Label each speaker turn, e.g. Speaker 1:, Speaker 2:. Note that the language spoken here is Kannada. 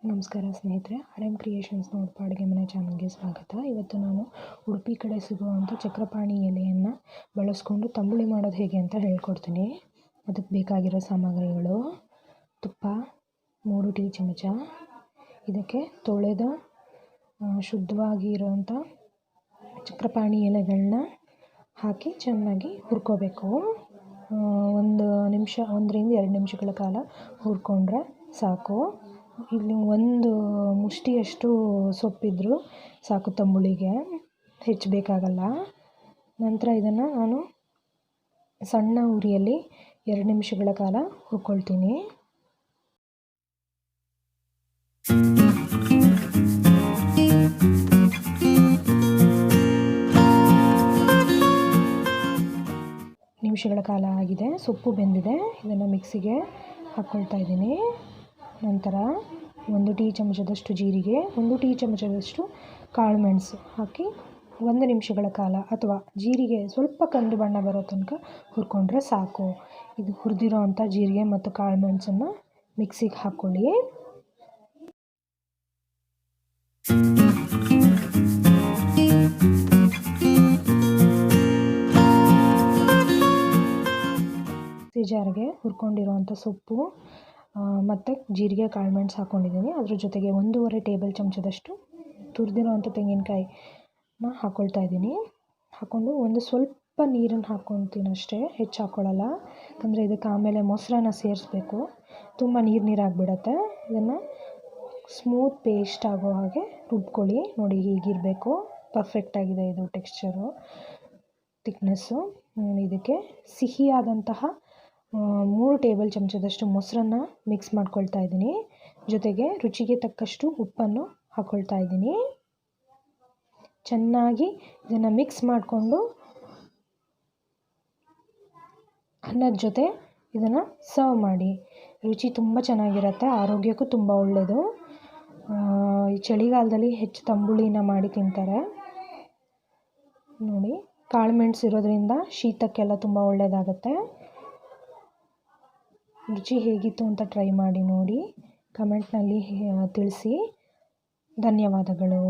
Speaker 1: ನಮಸ್ಕಾರ ಸ್ನೇಹಿತರೆ, ಆರ್.ಎಂ ಕ್ರಿಯೇಷನ್ಸ್ ನೋಡ್ಪ ಅಡುಗೆ ಮನೆ ಚಾನಲ್ಗೆ ಸ್ವಾಗತ. ಇವತ್ತು ನಾನು ಉಡುಪಿ ಕಡೆ ಸಿಗುವಂಥ ಚಕ್ರಪಾಣಿ ಎಲೆಯನ್ನು ಬಳಸ್ಕೊಂಡು ತಂಬುಳಿ ಮಾಡೋದು ಹೇಗೆ ಅಂತ ಹೇಳ್ಕೊಡ್ತೀನಿ. ಅದಕ್ಕೆ ಬೇಕಾಗಿರೋ ಸಾಮಗ್ರಿಗಳು: ತುಪ್ಪ 3 ಟೀ ಚಮಚ, ಇದಕ್ಕೆ ತೊಳೆದ ಶುದ್ಧವಾಗಿರೋಂಥ ಚಕ್ರಪಾಣಿ ಎಲೆಗಳನ್ನ ಹಾಕಿ ಚೆನ್ನಾಗಿ ಹುರ್ಕೋಬೇಕು. 1 ನಿಮಿಷ 1 ರಿಂದ 2 ನಿಮಿಷಗಳ ಕಾಲ ಹುರ್ಕೊಂಡ್ರೆ ಸಾಕು. ಇಲ್ಲಿ 1 ಮುಷ್ಟಿಯಷ್ಟು ಸೊಪ್ಪಿದ್ರೂ ಸಾಕು, ತಂಬುಳಿಗೆ ಹೆಚ್ಚು ಬೇಕಾಗಲ್ಲ. ನಂತರ ಇದನ್ನು ನಾನು ಸಣ್ಣ ಉರಿಯಲ್ಲಿ 2 ನಿಮಿಷಗಳ ಕಾಲ ಹುರ್ಕೊಳ್ತೀನಿ. ನಿಮಿಷಗಳ ಕಾಲ ಆಗಿದೆ, ಸೊಪ್ಪು ಬೆಂದಿದೆ. ಇದನ್ನು ಮಿಕ್ಸಿಗೆ ಹಾಕ್ಕೊಳ್ತಾ ಇದ್ದೀನಿ. ನಂತರ 1 ಟೀ ಚಮಚದಷ್ಟು ಜೀರಿಗೆ, 1 ಟೀ ಚಮಚದಷ್ಟು ಕಾಳು ಮೆಣಸು ಹಾಕಿ 1 ನಿಮಿಷಗಳ ಕಾಲ, ಅಥವಾ ಜೀರಿಗೆ ಸ್ವಲ್ಪ ಕಂದು ಬಣ್ಣ ಬರೋ ತನಕ ಹುರ್ಕೊಂಡ್ರೆ ಸಾಕು. ಇದು ಹುರಿದಿರೋ ಅಂಥ ಜೀರಿಗೆ ಮತ್ತು ಕಾಳು ಮೆಣಸನ್ನು ಮಿಕ್ಸಿಗೆ ಹಾಕ್ಕೊಳ್ಳಿ. ಜಾರಿಗೆ ಹುರ್ಕೊಂಡಿರೋವಂಥ ಸೊಪ್ಪು ಮತ್ತು ಜೀರಿಗೆ ಕಾಳು ಮೆಣಸು ಹಾಕ್ಕೊಂಡಿದ್ದೀನಿ. ಅದ್ರ ಜೊತೆಗೆ 1.5 ಟೇಬಲ್ ಚಮಚದಷ್ಟು ತುರಿದಿರೋವಂಥ ತೆಂಗಿನಕಾಯಿನ ಹಾಕ್ಕೊಳ್ತಾ ಇದ್ದೀನಿ. ಹಾಕ್ಕೊಂಡು ಸ್ವಲ್ಪ ನೀರನ್ನು ಹಾಕ್ಕೊತೀನಿ ಅಷ್ಟೇ, ಹೆಚ್ಚು ಹಾಕ್ಕೊಳ್ಳಲ್ಲ. ಯಾಕಂದರೆ ಇದಕ್ಕೆ ಆಮೇಲೆ ಮೊಸರನ್ನ ಸೇರಿಸ್ಬೇಕು, ತುಂಬ ನೀರಾಗಿಬಿಡತ್ತೆ. ಇದನ್ನು ಸ್ಮೂತ್ ಪೇಸ್ಟ್ ಆಗೋ ಹಾಗೆ ರುಬ್ಕೊಳ್ಳಿ. ನೋಡಿ, ಹೀಗಿರಬೇಕು. ಪರ್ಫೆಕ್ಟಾಗಿದೆ ಇದು ಟೆಕ್ಸ್ಚರು, ಥಿಕ್ನೆಸ್ಸು. ಇದಕ್ಕೆ ಸಿಹಿಯಾದಂತಹ 3 ಟೇಬಲ್ ಚಮಚದಷ್ಟು ಮೊಸರನ್ನ ಮಿಕ್ಸ್ ಮಾಡ್ಕೊಳ್ತಾ ಇದ್ದೀನಿ. ಜೊತೆಗೆ ರುಚಿಗೆ ತಕ್ಕಷ್ಟು ಉಪ್ಪನ್ನು ಹಾಕ್ಕೊಳ್ತಾ ಇದ್ದೀನಿ. ಚೆನ್ನಾಗಿ ಇದನ್ನು ಮಿಕ್ಸ್ ಮಾಡಿಕೊಂಡು ಅನ್ನದ ಜೊತೆ ಇದನ್ನು ಸರ್ವ್ ಮಾಡಿ. ರುಚಿ ತುಂಬ ಚೆನ್ನಾಗಿರುತ್ತೆ, ಆರೋಗ್ಯಕ್ಕೂ ತುಂಬ ಒಳ್ಳೆಯದು. ಈ ಚಳಿಗಾಲದಲ್ಲಿ ಹೆಚ್ಚು ತಂಬುಳಿನ ಮಾಡಿ ತಿಂತಾರೆ. ನೋಡಿ, ಕಾಳು ಮೆಣಸು ಇರೋದ್ರಿಂದ ಶೀತಕ್ಕೆಲ್ಲ ತುಂಬ ಒಳ್ಳೆಯದಾಗತ್ತೆ. ರುಚಿ ಹೇಗಿತ್ತು ಅಂತ ಟ್ರೈ ಮಾಡಿ ನೋಡಿ, ಕಮೆಂಟ್ನಲ್ಲಿ ತಿಳಿಸಿ. ಧನ್ಯವಾದಗಳು.